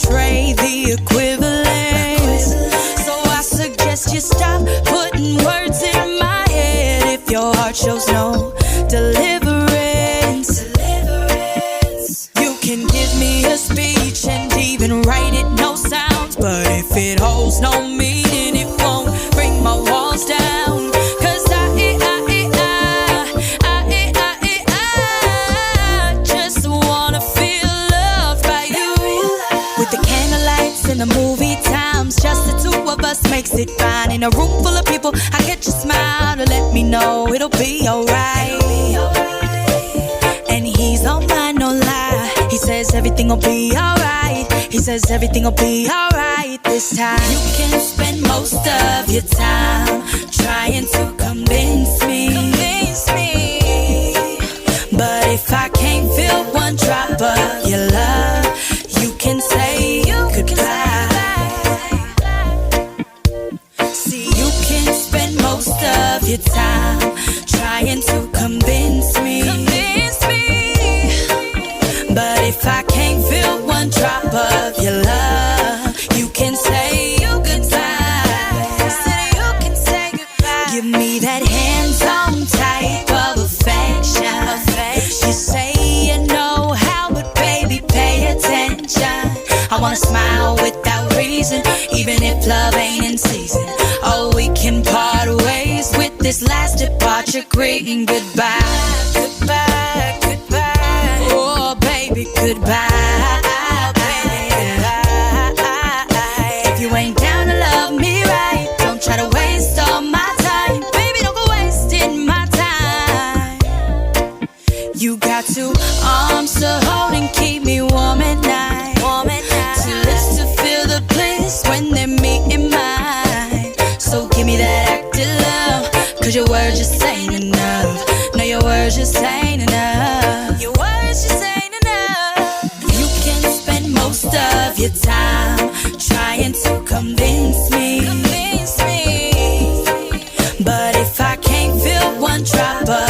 portray the equivalence. So I suggest you stop putting words in my head if your heart shows no deliverance. You can give me a speech and even write it no sounds, but if it holds no meaning, it won't bring my walls down. Cause I just wanna feel loved by you. With the candlelights and the movie times, just the two of us makes it fine. In a room full of people, I get your smile to let me know it'll be alright. And he's on mine, no lie. He says everything'll be alright. He says everything'll be alright this time. You can spend most of your time trying to convince me. But if I can't feel one drop of your love, you can say goodbye. See, you can spend most of your time trying to convince me. But if I can't feel one drop of your love, you can say goodbye. Give me that hands-on type of affection. You say you know how, but baby, pay attention. I wanna smile without reason, even if love ain't in season. Oh, we can part ways with this last departure, greeting goodbye. Goodbye, goodbye. Oh, baby, goodbye. If you ain't down to love me right, don't try to waste all my time. Baby, don't go wasting my time. You got two arms to hold and keep me warm at night. Two lips to feel the bliss when they're meeting mine. So give me that active love, cause your words just ain't enough. No, your words just ain't enough. Your words just ain't enough. You can spend most of your time trying to convince me. But if I can't feel one drop of